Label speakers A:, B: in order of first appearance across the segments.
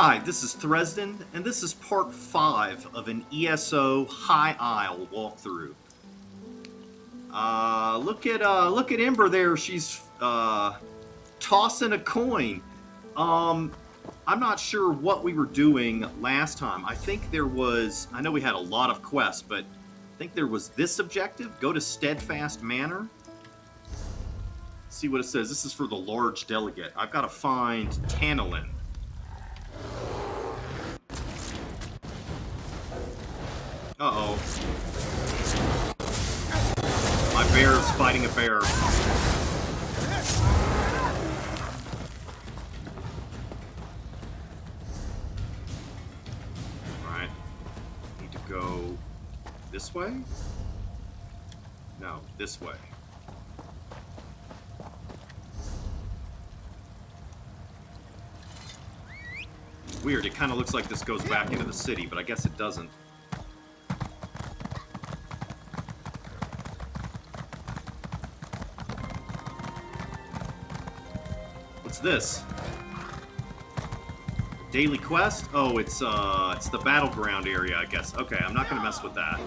A: Hi, this is Thresden, and this is part 5 of an ESO High Isle walkthrough. Look at Ember there. She's tossing a coin. I'm not sure what we were doing last time. I know we had a lot of quests, but I think there was this objective. Go to Steadfast Manor. See what it says. This is for the large delegate. I've got to find Tanillin. Uh-oh. My bear is fighting a bear. Alright. Need to go this way? No, this way. Weird, it kind of looks like this goes back into the city, but I guess it doesn't. What's this? Daily quest? Oh, it's the battleground area, I guess. Okay, I'm not gonna mess with that.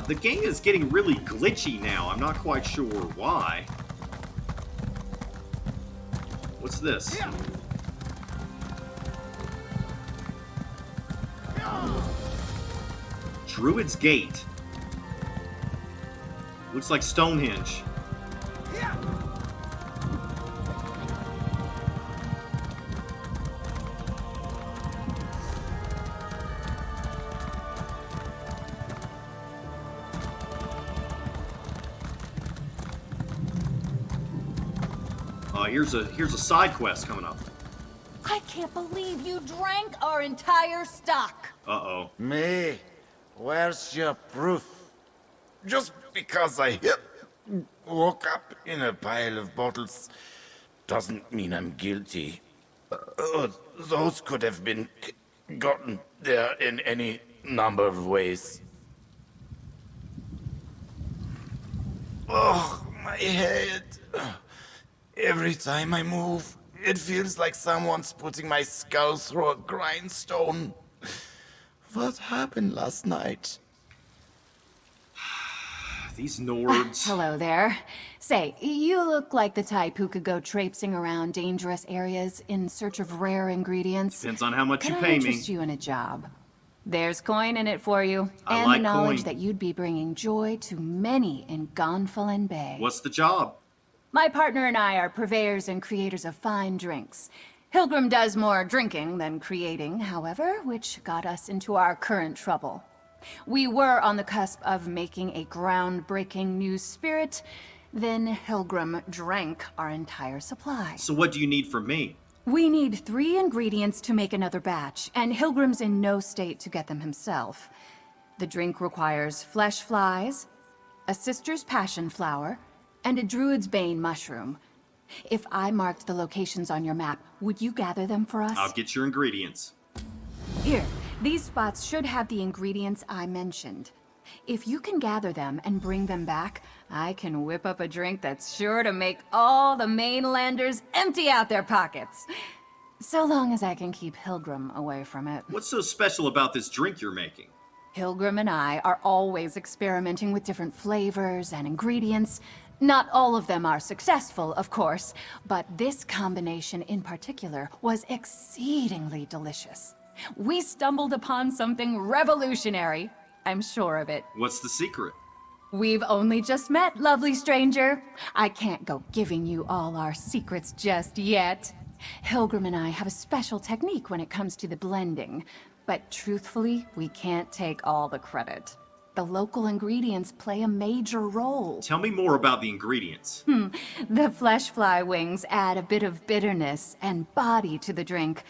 A: The game is getting really glitchy now. I'm not quite sure why. What's this? Druid's Gate. Looks like Stonehenge. Here's a side quest coming up.
B: I can't believe you drank our entire stock.
A: Uh-oh.
C: Me? Where's your proof? Just because I woke up in a pile of bottles doesn't mean I'm guilty. Those could have been gotten there in any number of ways. Oh, my head. Every time I move, it feels like someone's putting my skull through a grindstone. What happened last night?
A: These Nords.
B: Hello there. Say, you look like the type who could go traipsing around dangerous areas in search of rare ingredients.
A: Depends on how much you
B: Could
A: pay
B: I
A: me.
B: interest you in a job? There's coin in it for you,
A: I
B: and
A: like
B: the knowledge
A: coin.
B: that you'd be bringing joy to many in Gonfalon Bay.
A: What's the job?
B: My partner and I are purveyors and creators of fine drinks. Hilgrim does more drinking than creating, however, which got us into our current trouble. We were on the cusp of making a groundbreaking new spirit, then Hilgrim drank our entire supply.
A: So what do you need from me?
B: We need 3 ingredients to make another batch, and Hilgrim's in no state to get them himself. The drink requires flesh flies, a sister's passion flower, and a druid's bane mushroom. If I marked the locations on your map, would you gather them for us?
A: I'll get your ingredients.
B: Here, these spots should have the ingredients I mentioned. If you can gather them and bring them back, I can whip up a drink that's sure to make all the mainlanders empty out their pockets. So long as I can keep Hilgrim away from it.
A: What's so special about this drink you're making?
B: Hilgrim and I are always experimenting with different flavors and ingredients. Not all of them are successful, of course, but this combination in particular was exceedingly delicious. We stumbled upon something revolutionary. I'm sure of it.
A: What's the secret?
B: We've only just met, lovely stranger. I can't go giving you all our secrets just yet. Hilgrim and I have a special technique when it comes to the blending, but truthfully, we can't take all the credit. The local ingredients play a major role.
A: Tell me more about the ingredients.
B: The flesh fly wings add a bit of bitterness and body to the drink.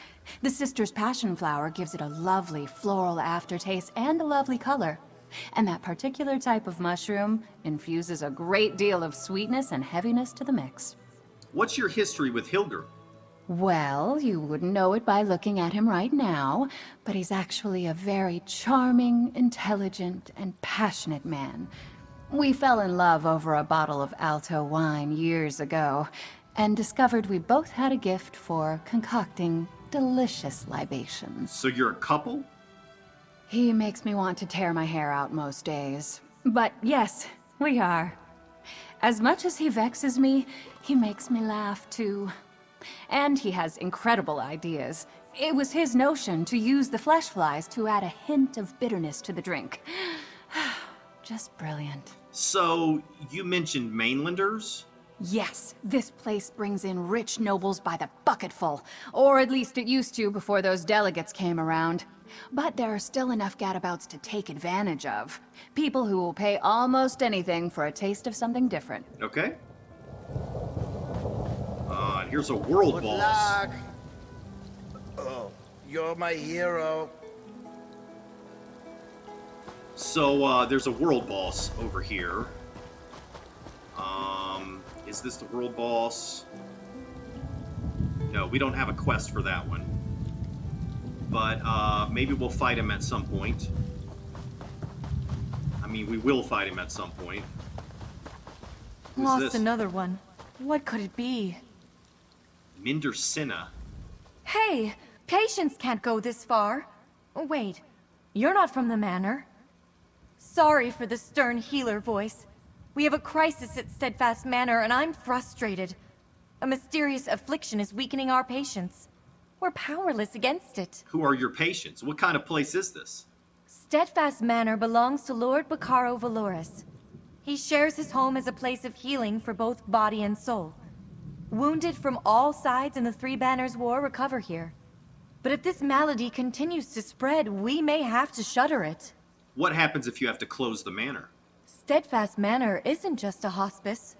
B: The sister's passion flower gives it a lovely floral aftertaste and a lovely color. And that particular type of mushroom infuses a great deal of sweetness and heaviness to the mix.
A: What's your history with Hilgrim?
B: Well, you wouldn't know it by looking at him right now, but he's actually a very charming, intelligent, and passionate man. We fell in love over a bottle of Alto wine years ago, and discovered we both had a gift for concocting delicious libations.
A: So you're a couple?
B: He makes me want to tear my hair out most days. But yes, we are. As much as he vexes me, he makes me laugh too. And he has incredible ideas. It was his notion to use the flesh flies to add a hint of bitterness to the drink. Just brilliant.
A: So, you mentioned mainlanders?
B: Yes, this place brings in rich nobles by the bucketful. Or at least it used to before those delegates came around. But there are still enough gadabouts to take advantage of. People who will pay almost anything for a taste of something different.
A: Okay. Here's a world
C: Good
A: boss.
C: luck. Oh, you're my hero.
A: So, there's a world boss over here. Is this the world boss? No, we don't have a quest for that one. But, maybe we'll fight him at some point. I mean, we will fight him at some point. Who's
D: Lost
A: this?
D: another one. What could it be?
A: Mender Sinna.
D: Hey, patience can't go this far. Oh, wait, you're not from the manor. Sorry for the stern healer voice. We have a crisis at Steadfast Manor, and I'm frustrated. A mysterious affliction is weakening our patience. We're powerless against it.
A: Who are your patients? What kind of place is this?
D: Steadfast Manor belongs to Lord Baccaro Valoris. He shares his home as a place of healing for both body and soul. Wounded from all sides in the Three Banners War recover here. But if this malady continues to spread, we may have to shutter it.
A: What happens if you have to close the manor?
D: Steadfast Manor isn't just a hospice.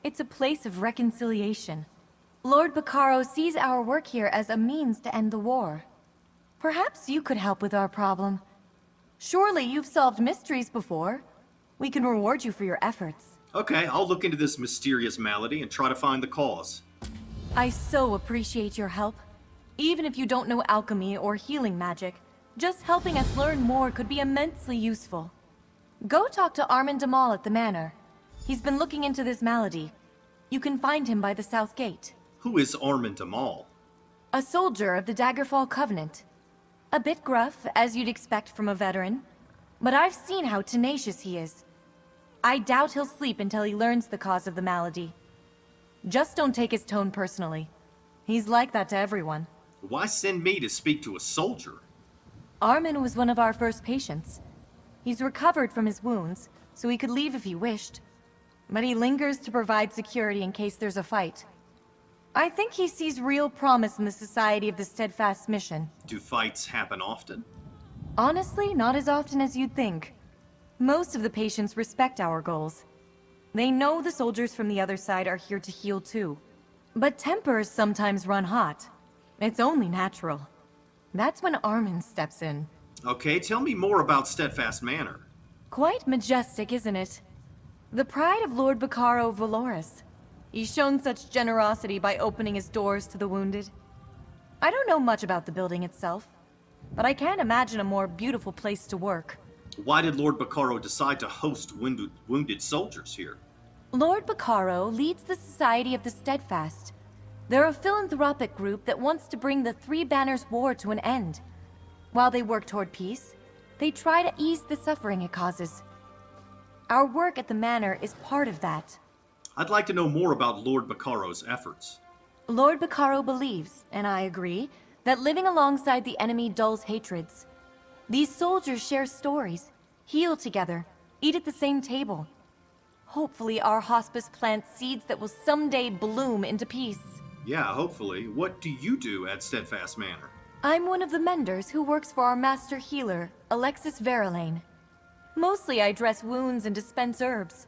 D: It's a place of reconciliation. Lord Baccaro sees our work here as a means to end the war. Perhaps you could help with our problem. Surely you've solved mysteries before. We can reward you for your efforts.
A: Okay, I'll look into this mysterious malady and try to find the cause.
D: I so appreciate your help. Even if you don't know alchemy or healing magic, just helping us learn more could be immensely useful. Go talk to Armin Demalle at the manor. He's been looking into this malady. You can find him by the south gate.
A: Who is Armin Demalle?
D: A soldier of the Daggerfall Covenant. A bit gruff, as you'd expect from a veteran. But I've seen how tenacious he is. I doubt he'll sleep until he learns the cause of the malady. Just don't take his tone personally. He's like that to everyone.
A: Why send me to speak to a soldier?
D: Armin was one of our first patients. He's recovered from his wounds, so he could leave if he wished. But he lingers to provide security in case there's a fight. I think he sees real promise in the Society of the Steadfast mission.
A: Do fights happen often?
D: Honestly, not as often as you'd think. Most of the patients respect our goals. They know the soldiers from the other side are here to heal too. But tempers sometimes run hot. It's only natural. That's when Armin steps in.
A: Okay, tell me more about Steadfast Manor.
D: Quite majestic, isn't it? The pride of Lord Baccaro Valoris. He's shown such generosity by opening his doors to the wounded. I don't know much about the building itself, but I can't imagine a more beautiful place to work.
A: Why did Lord Baccaro decide to host wounded soldiers here?
D: Lord Baccaro leads the Society of the Steadfast. They're a philanthropic group that wants to bring the Three Banners War to an end. While they work toward peace, they try to ease the suffering it causes. Our work at the manor is part of that.
A: I'd like to know more about Lord Baccaro's efforts.
D: Lord Baccaro believes, and I agree, that living alongside the enemy dulls hatreds. These soldiers share stories, heal together, eat at the same table. Hopefully our hospice plants seeds that will someday bloom into peace.
A: Yeah, hopefully. What do you do at Steadfast Manor?
D: I'm one of the menders who works for our master healer, Alexis Verlaine. Mostly I dress wounds and dispense herbs.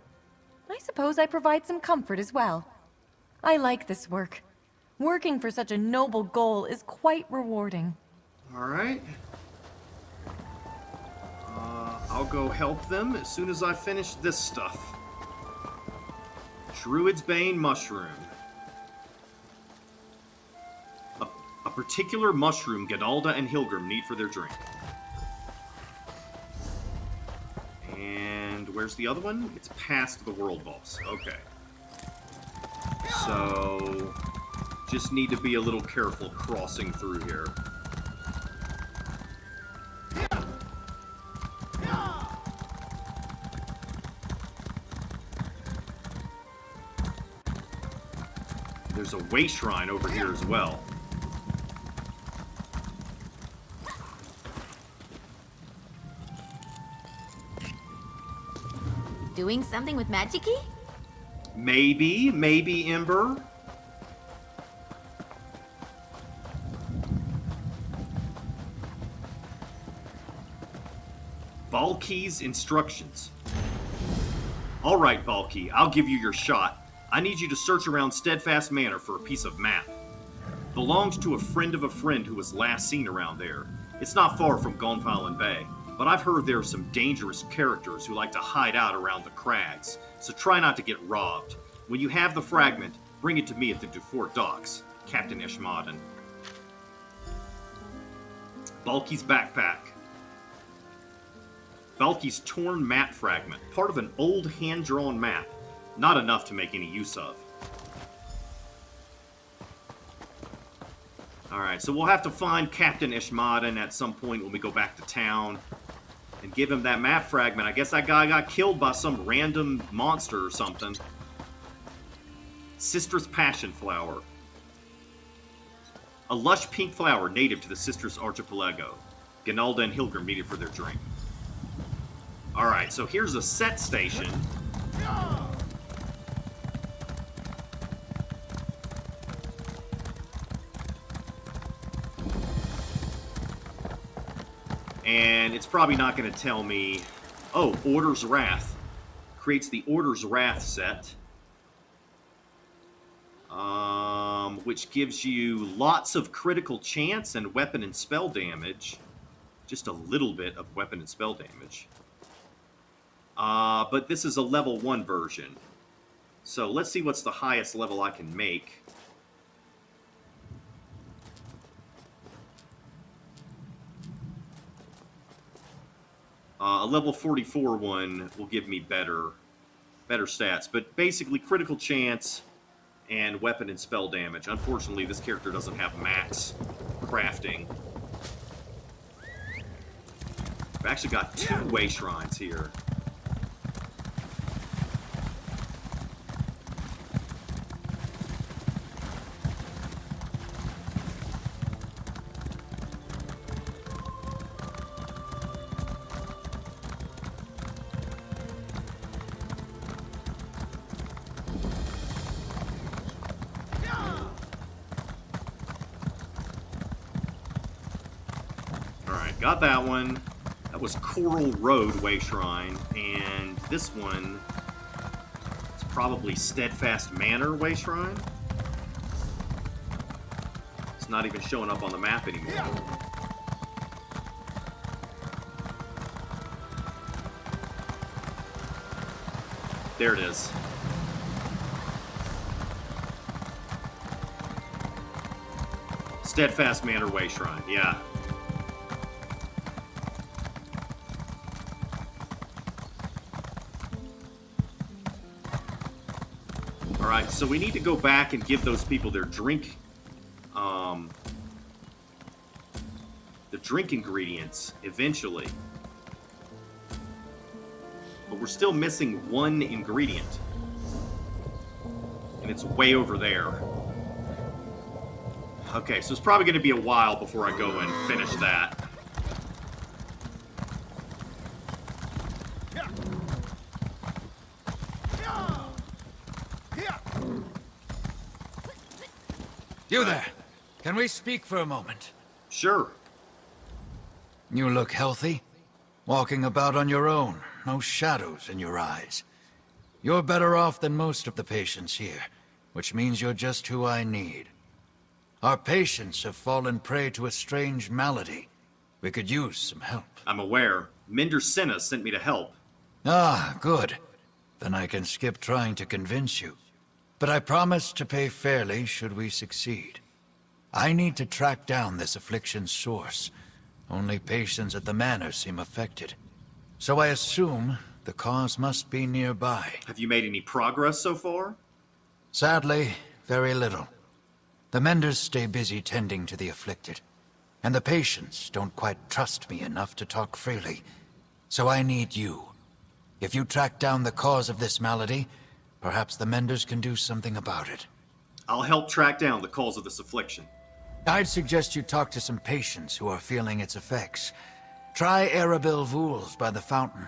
D: I suppose I provide some comfort as well. I like this work. Working for such a noble goal is quite rewarding.
A: Alright. I'll go help them as soon as I finish this stuff. Druid's Bane Mushroom. A particular mushroom Gadalda and Hilgrim need for their drink. And where's the other one? It's past the world boss. Okay. So, just need to be a little careful crossing through here. There's a Wayshrine over here as well.
E: Doing something with magic-y?
A: Maybe, Ember. Balki's instructions. All right, Balki, I'll give you your shot. I need you to search around Steadfast Manor for a piece of map. Belongs to a friend of a friend who was last seen around there. It's not far from Gonfalon Bay, but I've heard there are some dangerous characters who like to hide out around the crags, so try not to get robbed. When you have the fragment, bring it to me at the Dufour docks. Captain Ishmaden. Balki's backpack. Balki's torn map fragment, part of an old hand-drawn map. Not enough to make any use of. Alright, so we'll have to find Captain Ishmaden at some point when we go back to town and give him that map fragment. I guess that guy got killed by some random monster or something. Sistrus Passion Flower. A lush pink flower native to the Sistrus Archipelago. Ganalda and Hilgrim need it for their drink. Alright, so here's a set station. And it's probably not going to tell me... Oh, Order's Wrath. Creates the Order's Wrath set. Which gives you lots of critical chance and weapon and spell damage. Just a little bit of weapon and spell damage. But this is a level 1 version. So let's see what's the highest level I can make. A level 44 one will give me better stats. But basically, critical chance and weapon and spell damage. Unfortunately, this character doesn't have max crafting. I've actually got 2 Wayshrines here. Got that one. That was Coral Road Wayshrine. And this one, it's probably Steadfast Manor Wayshrine. It's not even showing up on the map anymore. There it is. Steadfast Manor Wayshrine, yeah. Alright, so we need to go back and give those people their drink, the drink ingredients, eventually. But we're still missing one ingredient. And it's way over there. Okay, so it's probably going to be a while before I go and finish that.
F: You there. Can we speak for a moment?
A: Sure.
F: You look healthy. Walking about on your own. No shadows in your eyes. You're better off than most of the patients here, which means you're just who I need. Our patients have fallen prey to a strange malady. We could use some help.
A: I'm aware. Mender Senna sent me to help.
F: Ah, good. Then I can skip trying to convince you. But I promise to pay fairly should we succeed. I need to track down this affliction's source. Only patients at the manor seem affected. So I assume the cause must be nearby.
A: Have you made any progress so far?
F: Sadly, very little. The Menders stay busy tending to the afflicted, and the patients don't quite trust me enough to talk freely. So I need you. If you track down the cause of this malady, perhaps the Menders can do something about it.
A: I'll help track down the cause of this affliction.
F: I'd suggest you talk to some patients who are feeling its effects. Try Arabil Vools by the fountain,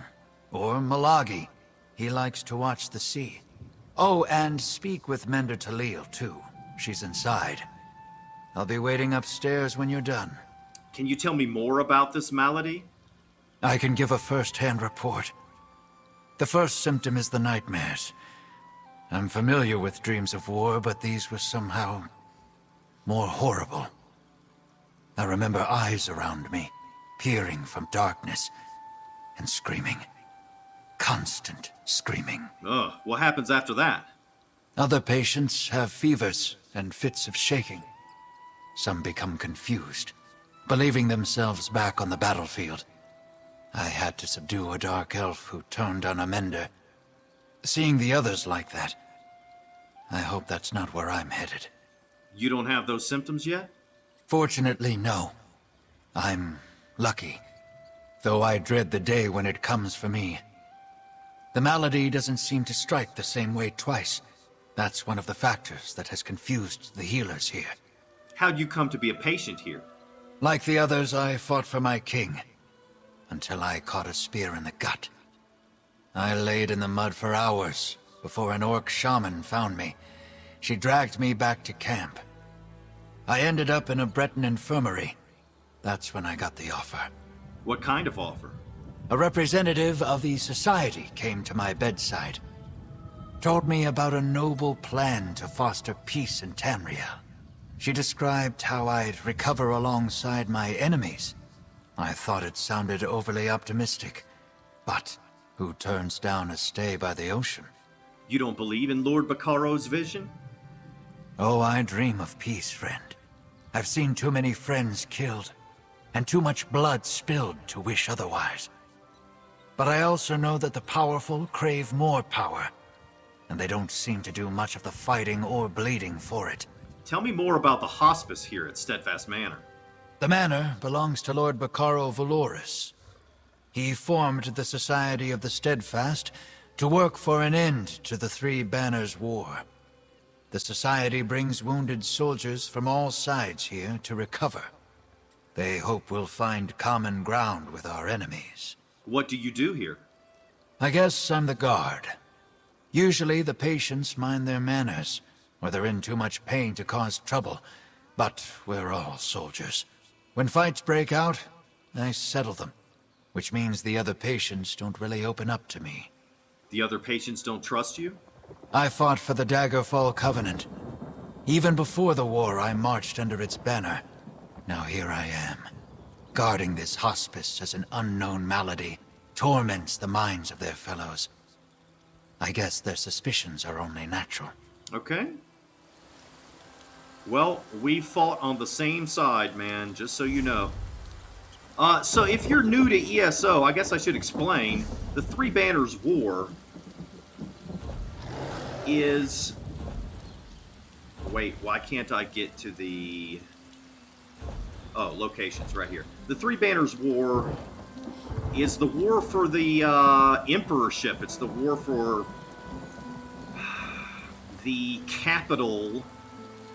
F: or Malagi. He likes to watch the sea. Oh, and speak with Mender Tanillin, too. She's inside. I'll be waiting upstairs when you're done.
A: Can you tell me more about this malady?
F: I can give a first-hand report. The first symptom is the nightmares. I'm familiar with dreams of war, but these were somehow more horrible. I remember eyes around me, peering from darkness, and screaming. Constant screaming.
A: Ugh, what happens after that?
F: Other patients have fevers and fits of shaking. Some become confused, believing themselves back on the battlefield. I had to subdue a dark elf who turned on a Mender. Seeing the others like that, I hope that's not where I'm headed.
A: You don't have those symptoms yet?
F: Fortunately, no. I'm lucky, though I dread the day when it comes for me. The malady doesn't seem to strike the same way twice. That's one of the factors that has confused the healers here.
A: How'd you come to be a patient here?
F: Like the others, I fought for my king, until I caught a spear in the gut. I laid in the mud for hours before an orc shaman found me. She dragged me back to camp. I ended up in a Breton infirmary. That's when I got the offer.
A: What kind of offer?
F: A representative of the society came to my bedside. Told me about a noble plan to foster peace in Tamriel. She described how I'd recover alongside my enemies. I thought it sounded overly optimistic. But who turns down a stay by the ocean?
A: You don't believe in Lord Baccaro's vision?
F: Oh, I dream of peace, friend. I've seen too many friends killed, and too much blood spilled to wish otherwise. But I also know that the powerful crave more power, and they don't seem to do much of the fighting or bleeding for it.
A: Tell me more about the hospice here at Steadfast Manor.
F: The manor belongs to Lord Baccaro Valoris. He formed the Society of the Steadfast to work for an end to the Three Banners War. The Society brings wounded soldiers from all sides here to recover. They hope we'll find common ground with our enemies.
A: What do you do here?
F: I guess I'm the guard. Usually the patients mind their manners, or they're in too much pain to cause trouble. But we're all soldiers. When fights break out, I settle them, which means the other patients don't really open up to me.
A: The other patients don't trust you?
F: I fought for the Daggerfall Covenant. Even before the war, I marched under its banner. Now here I am, guarding this hospice as an unknown malady torments the minds of their fellows. I guess their suspicions are only natural.
A: Okay. Well, we fought on the same side, man, just so you know. So if you're new to ESO, I guess I should explain. The Three Banners War is... Wait, why can't I get to the... Oh, locations, right here. The Three Banners War is the war for the Emperorship. It's the war for the capital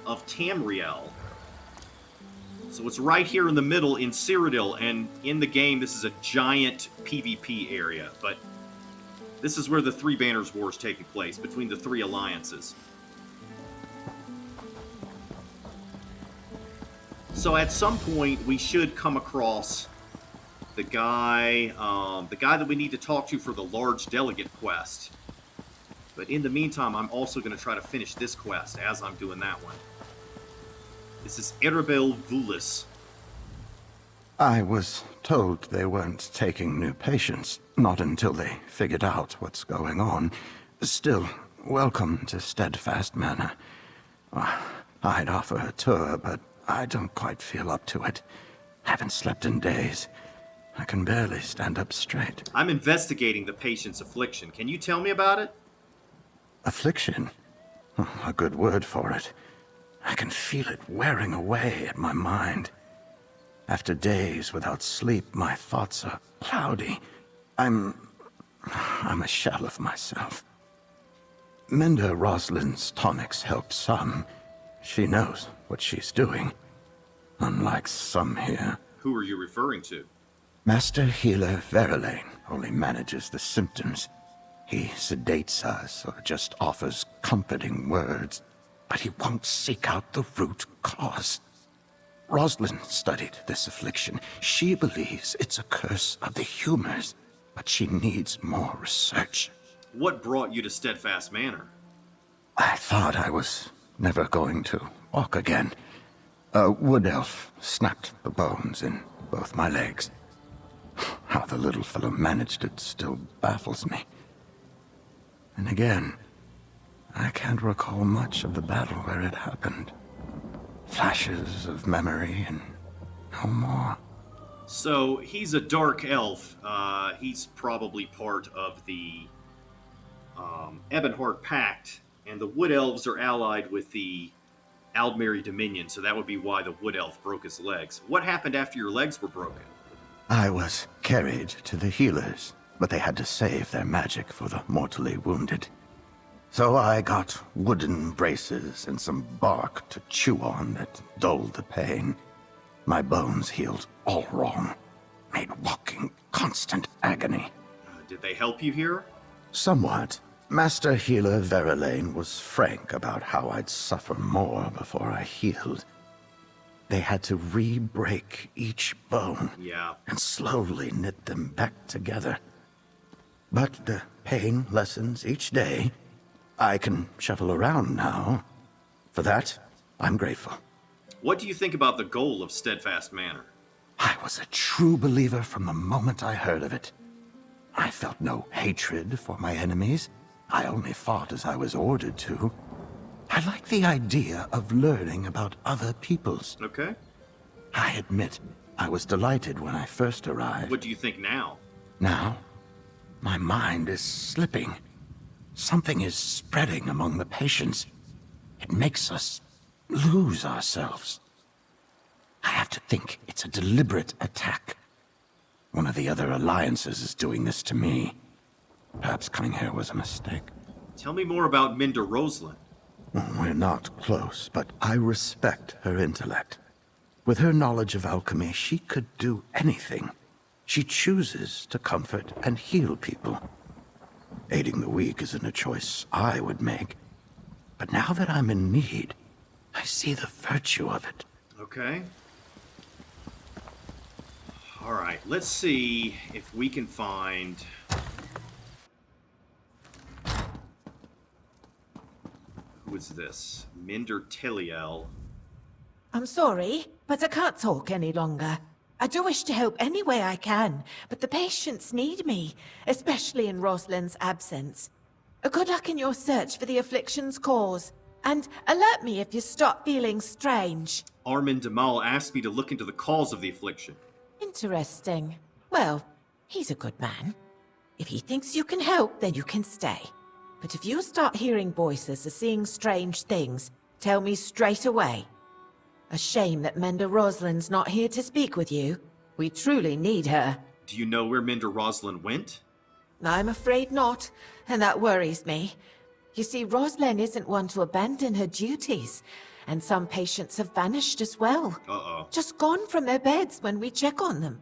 A: of Tamriel. So it's right here in the middle in Cyrodiil, and in the game this is a giant PvP area, but this is where the Three Banners War is taking place, between the three alliances. So at some point we should come across the guy that we need to talk to for the large delegate quest. But in the meantime, I'm also going to try to finish this quest as I'm doing that one. This is Arabil Voolis.
G: I was told they weren't taking new patients, not until they figured out what's going on. Still, welcome to Steadfast Manor. I'd offer a tour, but I don't quite feel up to it. Haven't slept in days. I can barely stand up straight.
A: I'm investigating the patient's affliction. Can you tell me about it?
G: Affliction? A good word for it. I can feel it wearing away at my mind. After days without sleep, my thoughts are cloudy. I'm a shell of myself. Mender Roslenn's tonics help some. She knows what she's doing. Unlike some here.
A: Who are you referring to?
G: Master Healer Roslenn only manages the symptoms. He sedates us or just offers comforting words, but he won't seek out the root cause. Roslenn studied this affliction. She believes it's a curse of the humors, but she needs more research.
A: What brought you to Steadfast Manor?
G: I thought I was never going to walk again. A wood elf snapped the bones in both my legs. How the little fellow managed it still baffles me. And again, I can't recall much of the battle where it happened. Flashes of memory and no more.
A: So, he's a dark elf. He's probably part of the Ebonheart Pact, and the Wood Elves are allied with the Aldmeri Dominion, so that would be why the Wood Elf broke his legs. What happened after your legs were broken?
G: I was carried to the healers, but they had to save their magic for the mortally wounded. So I got wooden braces and some bark to chew on that dulled the pain. My bones healed all wrong, made walking constant agony.
A: Did they help you here?
G: Somewhat. Master Healer Roslenn was frank about how I'd suffer more before I healed. They had to re-break each bone and slowly knit them back together. But the pain lessens each day. I can shuffle around now. For that, I'm grateful.
A: What do you think about the goal of Steadfast Manor?
G: I was a true believer from the moment I heard of it. I felt no hatred for my enemies. I only fought as I was ordered to. I like the idea of learning about other peoples.
A: Okay.
G: I admit, I was delighted when I first arrived.
A: What do you think now?
G: Now, my mind is slipping. Something is spreading among the patients. It makes us lose ourselves. I have to think it's a deliberate attack. One of the other alliances is doing this to me. Perhaps coming here was a mistake.
A: Tell me more about Mender Roslenn.
G: We're not close, but I respect her intellect. With her knowledge of alchemy, she could do anything. She chooses to comfort and heal people. Aiding the weak isn't a choice I would make. But now that I'm in need, I see the virtue of it.
A: Okay. Alright, let's see if we can find... Who is this? Mender Teliel.
H: I'm sorry, but I can't talk any longer. I do wish to help any way I can, but the patients need me, especially in Roslenn's absence. Good luck in your search for the affliction's cause, and alert me if you start feeling strange.
A: Armin Demalle asked me to look into the cause of the affliction.
H: Interesting. Well, he's a good man. If he thinks you can help, then you can stay. But if you start hearing voices or seeing strange things, tell me straight away. A shame that Mender Roslenn's not here to speak with you. We truly need her.
A: Do you know where Mender Roslenn went?
H: I'm afraid not, and that worries me. You see, Roslenn isn't one to abandon her duties, and some patients have vanished as well.
A: Uh-oh.
H: Just gone from their beds when we check on them.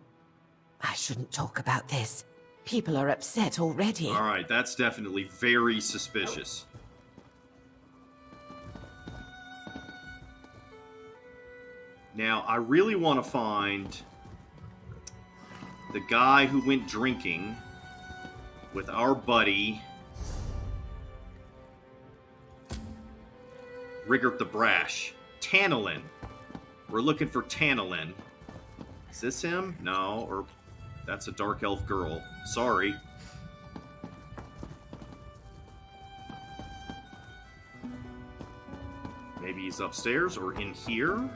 H: I shouldn't talk about this. People are upset already.
A: Alright, that's definitely very suspicious. Now, I really want to find the guy who went drinking with our buddy Riggert the Brash. Tanillin. We're looking for Tanillin. Is this him? No, or that's a dark elf girl. Sorry. Maybe he's upstairs or in here?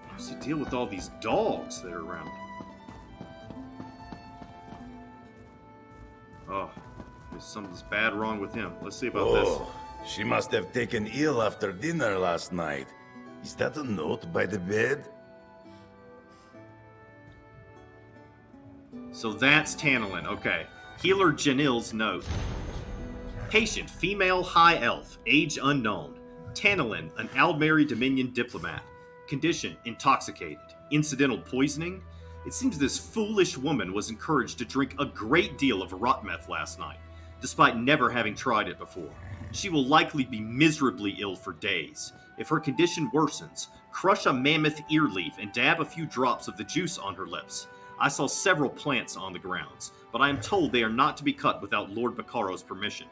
A: What's the deal with all these dogs that are around? something's bad wrong with him. Let's see about this.
C: Oh, she must have taken ill after dinner last night. Is that a note by the bed?
A: So that's Tanillin. Okay. Healer Janille's note. Patient, female high elf, age unknown. Tanillin, an Aldmeri Dominion diplomat. Condition, intoxicated. Incidental poisoning. It seems this foolish woman was encouraged to drink a great deal of rotmeth last night, despite never having tried it before. She will likely be miserably ill for days. If her condition worsens, crush a mammoth ear leaf and dab a few drops of the juice on her lips. I saw several plants on the grounds, but I am told they are not to be cut without Lord Bacaro's permission.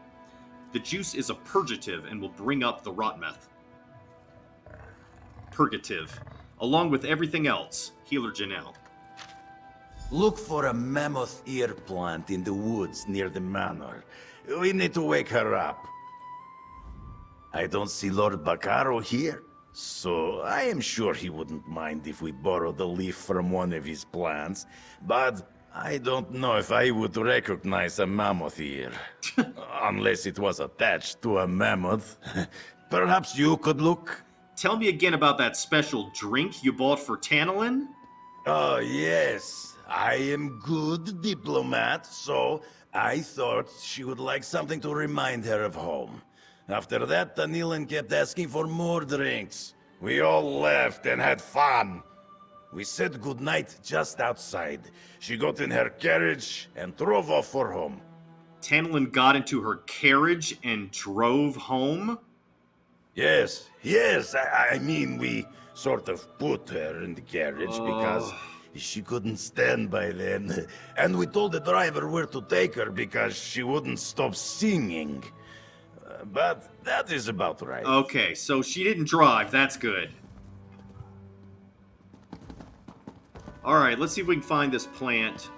A: The juice is a purgative and will bring up the rotmeth. Purgative. Along with everything else, Healer Janelle.
C: Look for a mammoth ear plant in the woods near the manor. We need to wake her up. I don't see Lord Bacaro here, so I am sure he wouldn't mind if we borrowed a leaf from one of his plants, but I don't know if I would recognize a mammoth ear. Unless it was attached to a mammoth. Perhaps you could look?
A: Tell me again about that special drink you bought for Tanillin?
C: Oh, yes. I am good diplomat, so I thought she would like something to remind her of home. After that, Tanillin kept asking for more drinks. We all left and had fun. We said goodnight just outside. She got in her carriage and drove off for home.
A: Tanillin got into her carriage and drove home?
C: Yes, I mean, we sort of put her in the carriage because she couldn't stand by then. And we told the driver where to take her because she wouldn't stop singing. But that is about right.
A: Okay, so she didn't drive. That's good. Alright, let's see if we can find this plant.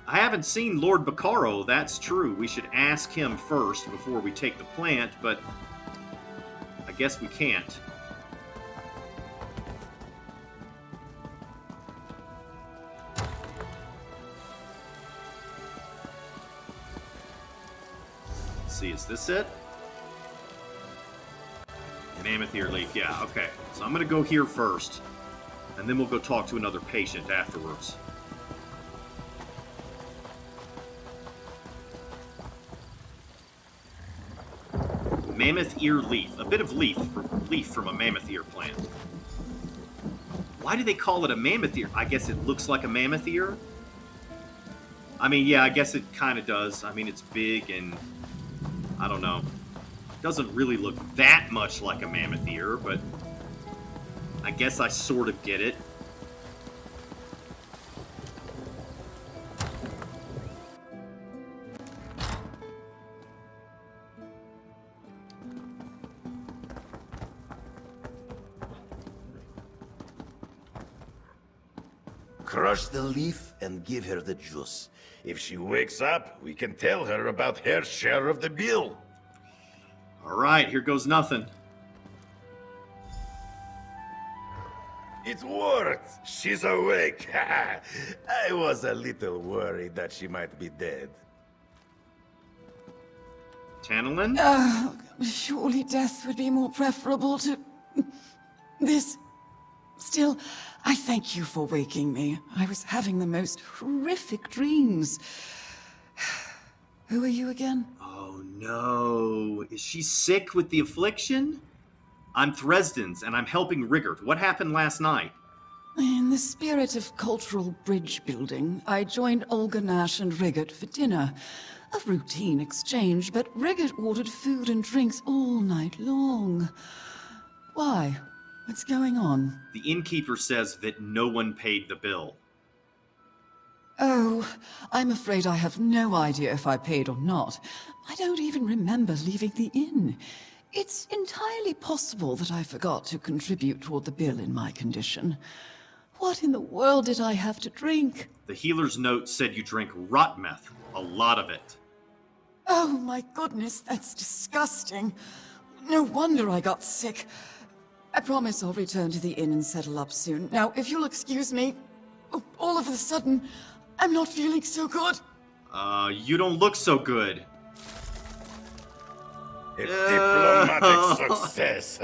A: I haven't seen Lord Bacaro, that's true. We should ask him first before we take the plant, but I guess we can't. Let's see, is this it? Mammoth ear leaf, yeah, okay. So I'm gonna go here first, and then we'll go talk to another patient afterwards. Mammoth ear leaf. A bit of leaf from a mammoth ear plant. Why do they call it a mammoth ear? I guess it looks like a mammoth ear? I mean, yeah, I guess it kind of does. I mean, it's big and... I don't know. Doesn't really look that much like a mammoth ear, but... I guess I sort of get it.
C: Crush the leaf and give her the juice. If she wakes up, we can tell her about her share of the bill.
A: Alright, here goes nothing.
C: It worked! She's awake! I was a little worried that she might be dead.
A: Tanillin?
I: Surely death would be more preferable to... this. Still, I thank you for waking me. I was having the most horrific dreams. Who are you again?
A: Oh no. Is she sick with the affliction? I'm Thresden's, and I'm helping Rigert. What happened last night?
I: In the spirit of cultural bridge building, I joined Olga Nash and Rigert for dinner. A routine exchange, but Rigert ordered food and drinks all night long. Why? What's going on?
A: The innkeeper says that no one paid the bill.
I: Oh, I'm afraid I have no idea if I paid or not. I don't even remember leaving the inn. It's entirely possible that I forgot to contribute toward the bill in my condition. What in the world did I have to drink?
A: The healer's note said you drank rotmeth. A lot of it.
I: Oh my goodness, that's disgusting. No wonder I got sick. I promise I'll return to the inn and settle up soon. Now, if you'll excuse me, all of a sudden, I'm not feeling so good.
A: You don't look so good.
C: A diplomatic success.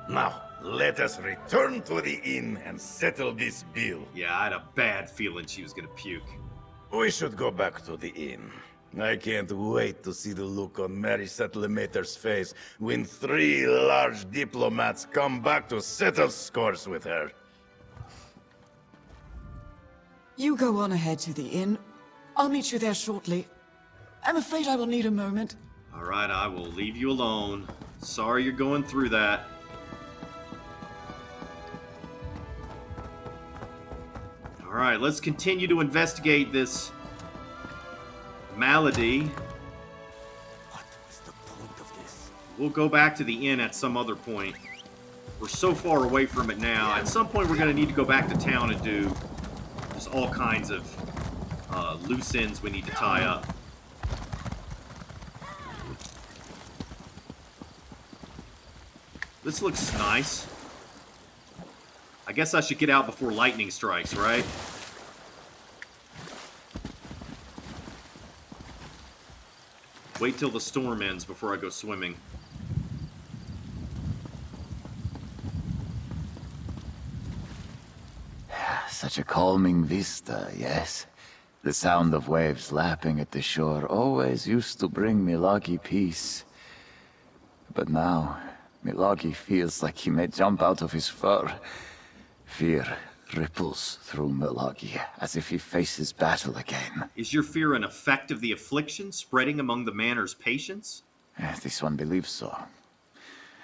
C: Now, let us return to the inn and settle this bill.
A: Yeah, I had a bad feeling she was gonna puke.
C: We should go back to the inn. I can't wait to see the look on Mary Settlemeter's face when 3 large diplomats come back to settle scores with her.
I: You go on ahead to the inn. I'll meet you there shortly. I'm afraid I will need a moment.
A: Alright, I will leave you alone. Sorry you're going through that. Alright, let's continue to investigate this malady.
C: What is the point of this?
A: We'll go back to the inn at some other point. We're so far away from it now. At some point we're going to need to go back to town and do just all kinds of loose ends we need to tie up. This looks nice. I guess I should get out before lightning strikes, right? Wait till the storm ends before I go swimming.
J: Such a calming vista, yes. The sound of waves lapping at the shore always used to bring Milagi peace. But now, Milagi feels like he may jump out of his fur. Fear ripples through Milagi, as if he faces battle again.
A: Is your fear an effect of the affliction spreading among the manor's patients?
J: This one believes so.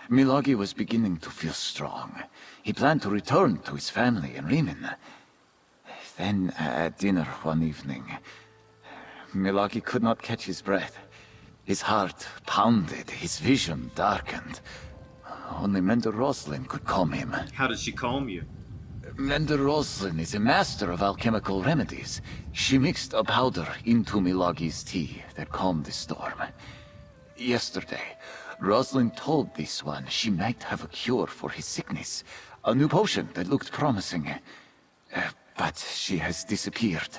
J: Milagi was beginning to feel strong. He planned to return to his family in Riemann. Then, at dinner one evening, Milagi could not catch his breath. His heart pounded, his vision darkened. Only Mender Roslenn could calm him.
A: How did she calm you?
J: Mender Roslenn is a master of alchemical remedies. She mixed a powder into Milagi's tea that calmed the storm. Yesterday, Roslenn told this one she might have a cure for his sickness. A new potion that looked promising. But she has disappeared.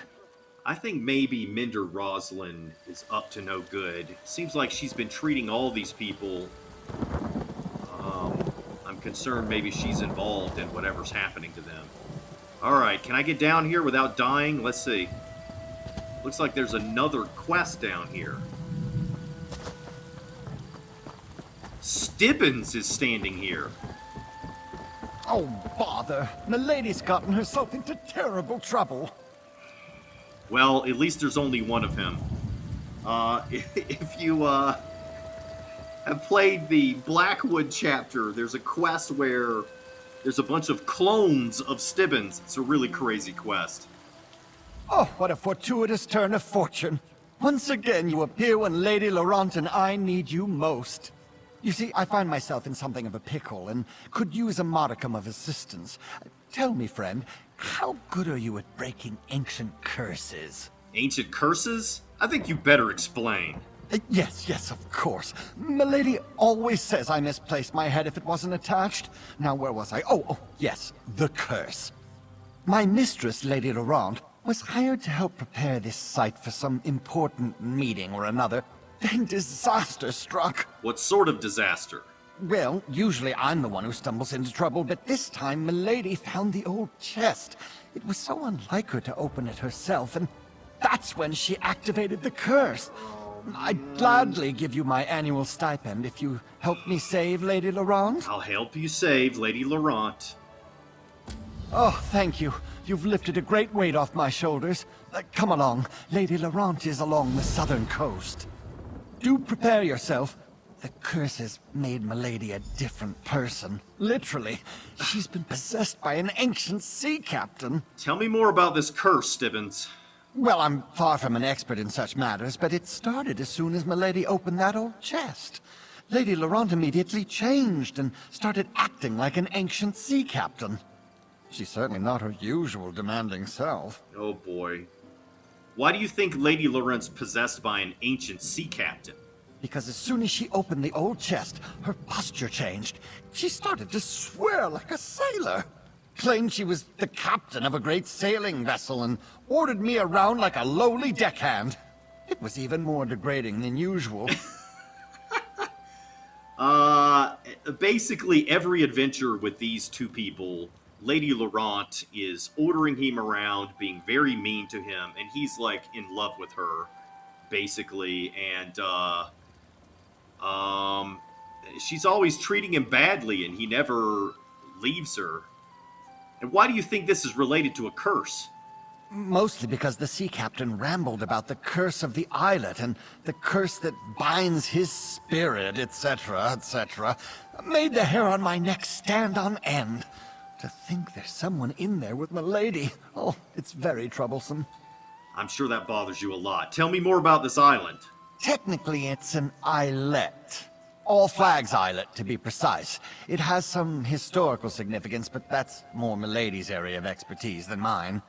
A: I think maybe Mender Roslenn is up to no good. Seems like she's been treating all these people. I'm concerned maybe she's involved in whatever's happening to them. Alright, can I get down here without dying? Let's see. Looks like there's another quest down here. Stibbins is standing here.
K: Oh, bother. Milady's gotten herself into terrible trouble.
A: Well, at least there's only one of him. If you, have played the Blackwood chapter, there's a quest where there's a bunch of clones of Stibbins. It's a really crazy quest.
K: Oh, what a fortuitous turn of fortune. Once again, you appear when Lady Laurent and I need you most. You see, I find myself in something of a pickle and could use a modicum of assistance. Tell me, friend, how good are you at breaking ancient curses?
A: Ancient curses? I think you better explain.
K: Yes, of course. Milady always says I misplaced my head if it wasn't attached. Now, where was I? Oh, yes, the curse. My mistress, Lady Laurent, was hired to help prepare this site for some important meeting or another. Then disaster struck.
A: What sort of disaster?
K: Well, usually I'm the one who stumbles into trouble, but this time Milady found the old chest. It was so unlike her to open it herself, and that's when she activated the curse. I'd gladly give you my annual stipend if you help me save Lady Laurent.
A: I'll help you save Lady Laurent.
K: Oh, thank you. You've lifted a great weight off my shoulders. Come along. Lady Laurent is along the southern coast. Do prepare yourself. The curse has made Milady a different person. Literally. She's been possessed by an ancient sea captain.
A: Tell me more about this curse, Stibbins.
K: Well, I'm far from an expert in such matters, but it started as soon as Milady opened that old chest. Lady Laurent immediately changed and started acting like an ancient sea captain. She's certainly not her usual demanding self.
A: Oh boy. Why do you think Lady Laurent's possessed by an ancient sea captain?
K: Because as soon as she opened the old chest, her posture changed. She started to swear like a sailor. Claimed she was the captain of a great sailing vessel and ordered me around like a lowly deckhand. It was even more degrading than usual.
A: Basically every adventure with these two people, Lady Laurent is ordering him around, being very mean to him, and he's like in love with her, basically, and she's always treating him badly, and he never leaves her. And why do you think this is related to a curse?
K: Mostly because the sea captain rambled about the curse of the islet and the curse that binds his spirit, etc., etc. Made the hair on my neck stand on end. To think there's someone in there with my lady. Oh, it's very troublesome.
A: I'm sure that bothers you a lot. Tell me more about this island.
K: Technically, it's an islet. All Flags Islet, to be precise. It has some historical significance, but that's more Milady's area of expertise than mine.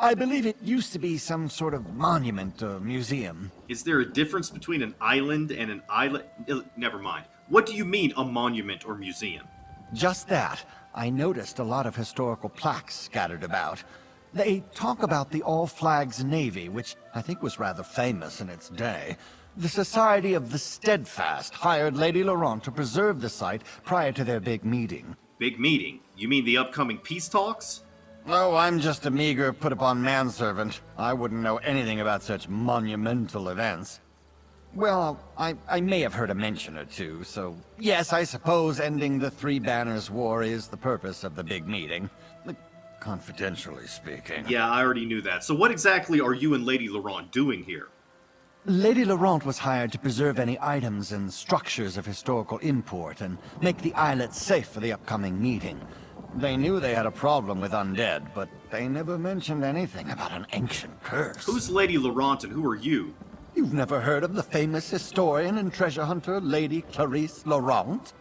K: I believe it used to be some sort of monument or museum.
A: Is there a difference between an island and an islet? Never mind. What do you mean, a monument or museum?
K: Just that. I noticed a lot of historical plaques scattered about. They talk about the All Flags Navy, which I think was rather famous in its day. The Society of the Steadfast hired Lady Laurent to preserve the site prior to their big meeting.
A: Big meeting? You mean the upcoming peace talks?
K: Oh, I'm just a meager, put-upon manservant. I wouldn't know anything about such monumental events. Well, I may have heard a mention or two, so yes, I suppose ending the Three Banners War is the purpose of the big meeting. Confidentially speaking.
A: Yeah, I already knew that. So what exactly are you and Lady Laurent doing here?
K: Lady Laurent was hired to preserve any items and structures of historical import and make the islet safe for the upcoming meeting. They knew they had a problem with undead, but they never mentioned anything about an ancient curse.
A: Who's Lady Laurent and who are you?
K: You've never heard of the famous historian and treasure hunter, Lady Clarice Laurent?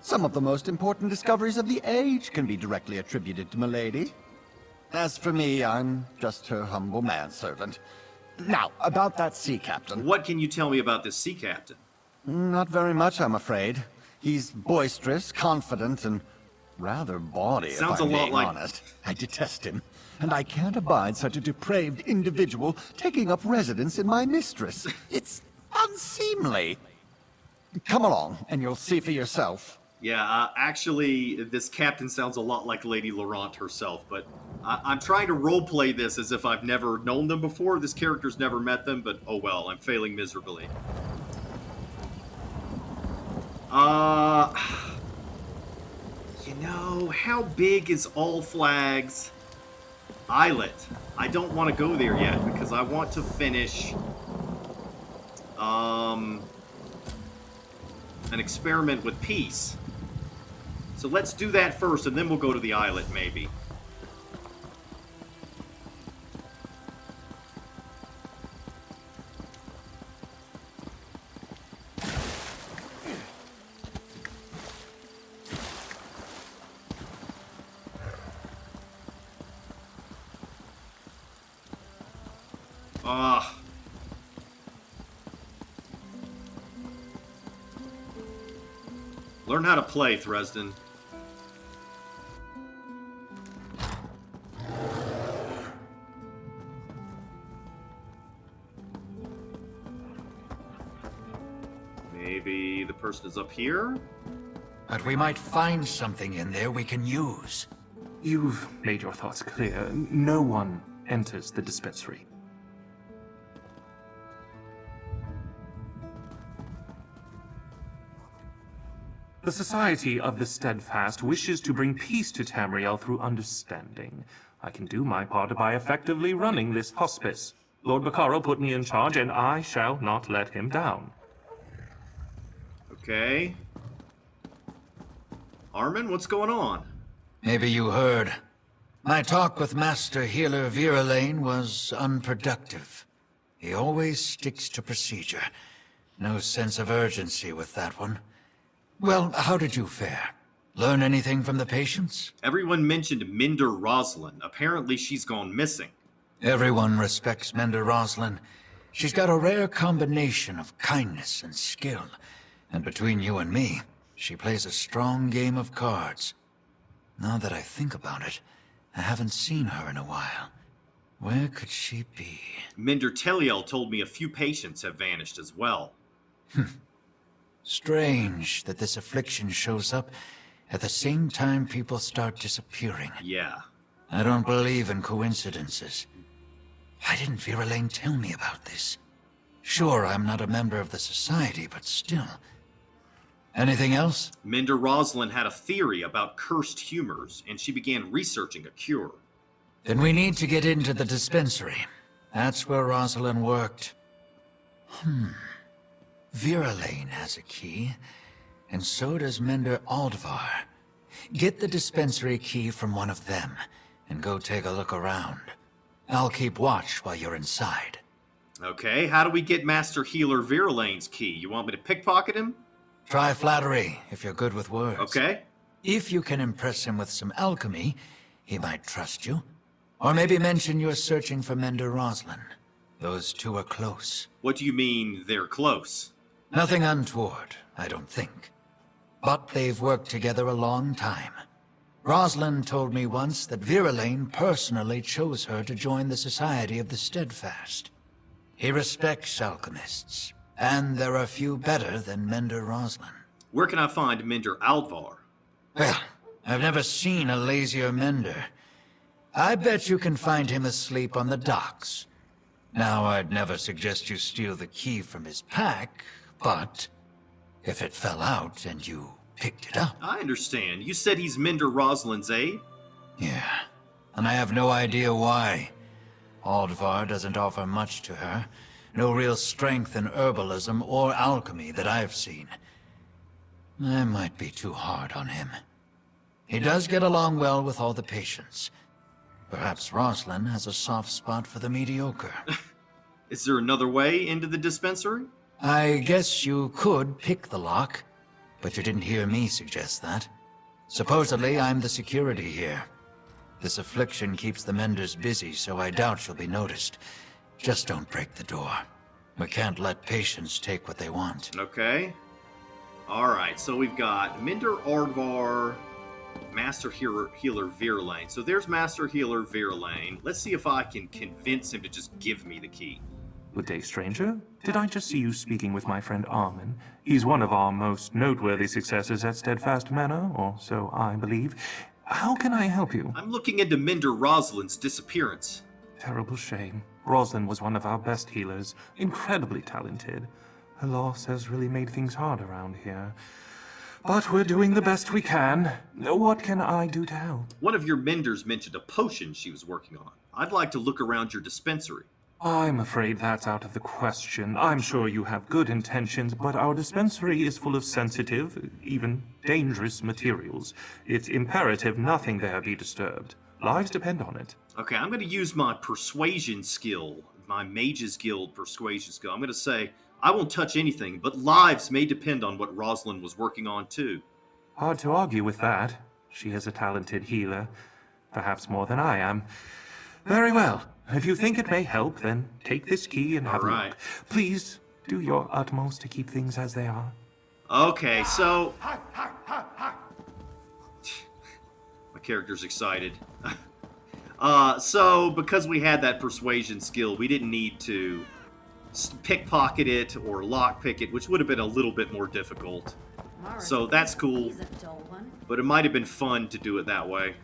K: Some of the most important discoveries of the age can be directly attributed to Milady. As for me, I'm just her humble manservant. Now, about that sea captain.
A: What can you tell me about this sea captain?
K: Not very much, I'm afraid. He's boisterous, confident, and rather bawdy,
A: Sounds
K: if I'm
A: a lot
K: being
A: like...
K: honest. I detest him, and I can't abide such a depraved individual taking up residence in my mistress. It's unseemly. Come along, and you'll see for yourself.
A: Yeah, actually, this captain sounds a lot like Lady Laurent herself, but I'm trying to roleplay this as if I've never known them before. This character's never met them, but oh well, I'm failing miserably. You know, how big is All Flags Islet? I don't want to go there yet, because I want to finish, an experiment with peace. So let's do that first, and then we'll go to the islet, maybe. Learn how to play, Thresden. Maybe the person is up here?
F: But we might find something in there we can use.
L: You've made your thoughts clear. No one enters the dispensary. The Society of the Steadfast wishes to bring peace to Tamriel through understanding. I can do my part by effectively running this hospice. Lord Bacaro put me in charge, and I shall not let him down.
A: Okay. Armin, what's going on?
F: Maybe you heard. My talk with Master Healer Viralane was unproductive. He always sticks to procedure. No sense of urgency with that one. Well, how did you fare? Learn anything from the patients?
A: Everyone mentioned Mender Roslenn. Apparently she's gone missing.
F: Everyone respects Mender Roslenn. She's got a rare combination of kindness and skill. And between you and me, she plays a strong game of cards. Now that I think about it, I haven't seen her in a while. Where could she be?
A: Mender Teliel told me a few patients have vanished as well.
F: Strange that this affliction shows up at the same time people start disappearing.
A: Yeah.
F: I don't believe in coincidences. Why didn't Viralaine tell me about this? Sure, I'm not a member of the society, but still. Anything else?
A: Mender Roslenn had a theory about cursed humors, and she began researching a cure.
F: Then we need to get into the dispensary. That's where Roslenn worked. Viralaine has a key, and so does Mender Aldvar. Get the dispensary key from one of them, and go take a look around. I'll keep watch while you're inside.
A: Okay, how do we get Master Healer Viralaine's key? You want me to pickpocket him?
F: Try flattery, if you're good with words.
A: Okay.
F: If you can impress him with some alchemy, he might trust you. Or maybe mention you're searching for Mender Roslenn. Those two are close.
A: What do you mean, they're close?
F: Nothing untoward, I don't think. But they've worked together a long time. Roslenn told me once that Viralaine personally chose her to join the Society of the Steadfast. He respects alchemists, and there are few better than Mender Roslenn.
A: Where can I find Mender Aldvar?
F: Well, I've never seen a lazier Mender. I bet you can find him asleep on the docks. Now, I'd never suggest you steal the key from his pack, but if it fell out and you picked it up...
A: I understand. You said he's Mender Roslenn's aide?
F: Yeah, and I have no idea why. Aldvar doesn't offer much to her. No real strength in herbalism or alchemy that I've seen. I might be too hard on him. He does get along well with all the patients. Perhaps Roslenn has a soft spot for the mediocre.
A: Is there another way into the dispensary?
F: I guess you could pick the lock, but you didn't hear me suggest that. Supposedly, I'm the security here. This affliction keeps the Menders busy, so I doubt you'll be noticed. Just don't break the door. We can't let patients take what they want.
A: Okay. Alright, so we've got Mender Aldvar, Master Healer Viralaine. So there's Master Healer Viralaine. Let's see if I can convince him to just give me the key.
L: Good day, stranger. Did I just see you speaking with my friend Armin? He's one of our most noteworthy successors at Steadfast Manor, or so I believe. How can I help you?
A: I'm looking into Mender Roslenn's disappearance.
L: Terrible shame. Roslenn was one of our best healers, incredibly talented. Her loss has really made things hard around here. But we're doing the best we can. What can I do to help?
A: One of your Menders mentioned a potion she was working on. I'd like to look around your dispensary.
L: I'm afraid that's out of the question. I'm sure you have good intentions, but our dispensary is full of sensitive, even dangerous materials. It's imperative nothing there be disturbed. Lives depend on it.
A: Okay, I'm going to use my persuasion skill, my Mage's Guild persuasion skill. I'm going to say, I won't touch anything, but lives may depend on what Roslenn was working on too.
L: Hard to argue with that. She is a talented healer, perhaps more than I am. Very well. If you think it may help, then take this key and have a look. Please do your utmost to keep things as they are.
A: Okay, so... My character's excited. So, because we had that persuasion skill, we didn't need to pickpocket it or lockpick it, which would have been a little bit more difficult. So that's cool, but it might have been fun to do it that way.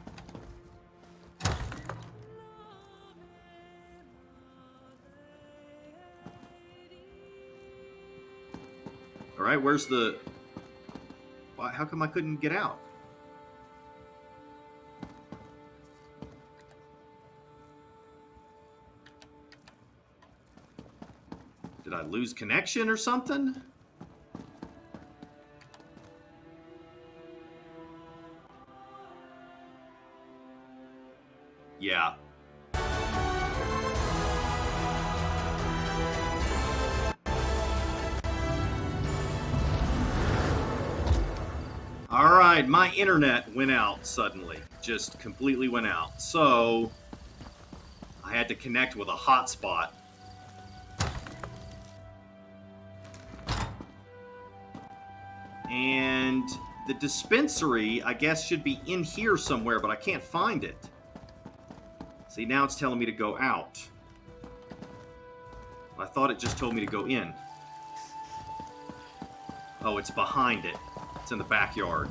A: Alright, where's the... How come I couldn't get out? Did I lose connection or something? Yeah. Alright, my internet went out suddenly. Just completely went out. So, I had to connect with a hotspot. And the dispensary, I guess, should be in here somewhere, but I can't find it. See, now it's telling me to go out. I thought it just told me to go in. Oh, it's behind it. It's in the backyard.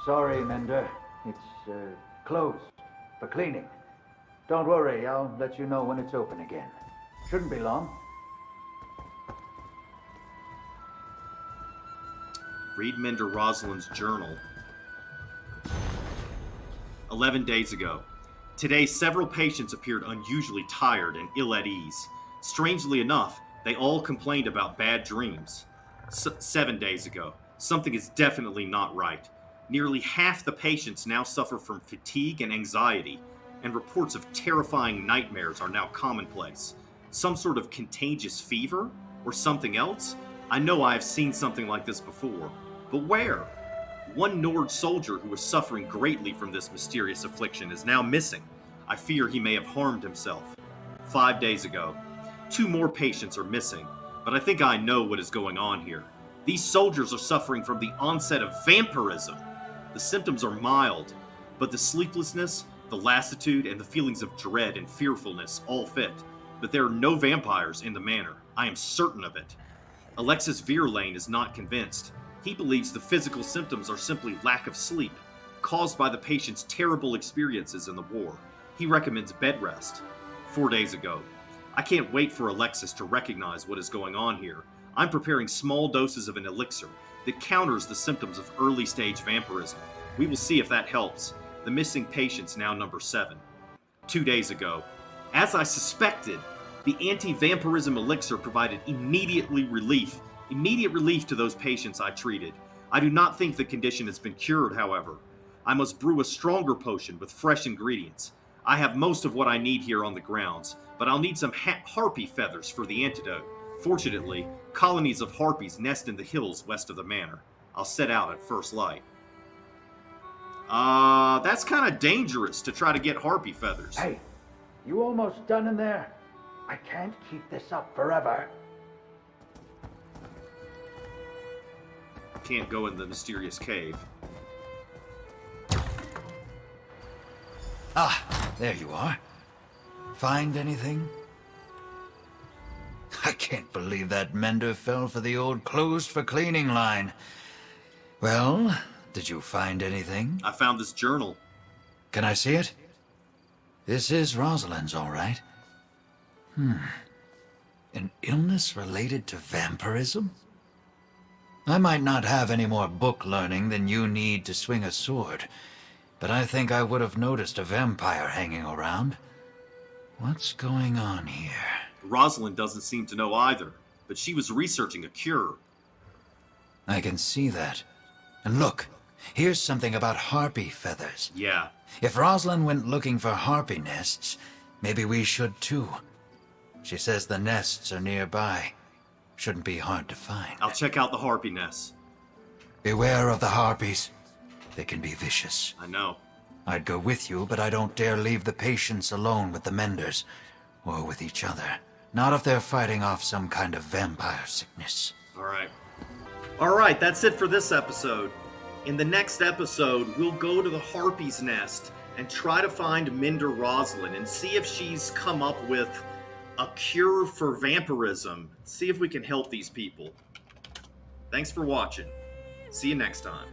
F: Sorry, Mender. It's closed for cleaning. Don't worry, I'll let you know when it's open again. Shouldn't be long.
A: Read Mender Roslenn's journal. 11 days ago. Today, several patients appeared unusually tired and ill at ease. Strangely enough, they all complained about bad dreams. 7 days ago. Something is definitely not right. Nearly half the patients now suffer from fatigue and anxiety, and reports of terrifying nightmares are now commonplace. Some sort of contagious fever? Or something else? I know I have seen something like this before. But where? One Nord soldier who was suffering greatly from this mysterious affliction is now missing. I fear he may have harmed himself. 5 days ago. 2 more patients are missing, but I think I know what is going on here. These soldiers are suffering from the onset of vampirism. The symptoms are mild, but the sleeplessness, the lassitude, and the feelings of dread and fearfulness all fit. But there are no vampires in the manor. I am certain of it. Alexis Vierlane is not convinced. He believes the physical symptoms are simply lack of sleep, caused by the patient's terrible experiences in the war. He recommends bed rest. 4 days ago. I can't wait for Alexis to recognize what is going on here. I'm preparing small doses of an elixir that counters the symptoms of early-stage vampirism. We will see if that helps. The missing patients now number 7. 2 days ago. As I suspected, the anti-vampirism elixir provided immediate relief to those patients I treated. I do not think the condition has been cured, however. I must brew a stronger potion with fresh ingredients. I have most of what I need here on the grounds, but I'll need some harpy feathers for the antidote. Fortunately, colonies of harpies nest in the hills west of the manor. I'll set out at first light. That's kind of dangerous to try to get harpy feathers.
F: Hey, you almost done in there? I can't keep this up forever.
A: Can't go in the mysterious cave.
F: Ah, there you are. Find anything? I can't believe that Mender fell for the old closed for cleaning line. Well, did you find anything?
A: I found this journal.
F: Can I see it? This is Roslenn's, all right. An illness related to vampirism? I might not have any more book learning than you need to swing a sword, but I think I would have noticed a vampire hanging around. What's going on here?
A: Roslenn doesn't seem to know either, but she was researching a cure.
F: I can see that. And look, here's something about harpy feathers.
A: Yeah.
F: If Roslenn went looking for harpy nests, maybe we should too. She says the nests are nearby. Shouldn't be hard to find.
A: I'll check out the harpy nests.
F: Beware of the harpies. They can be vicious.
A: I know.
F: I'd go with you, but I don't dare leave the patients alone with the Menders, or with each other. Not if they're fighting off some kind of vampire sickness.
A: Alright, that's it for this episode. In the next episode, we'll go to the harpy's nest and try to find Mender Roslenn and see if she's come up with a cure for vampirism. See if we can help these people. Thanks for watching. See you next time.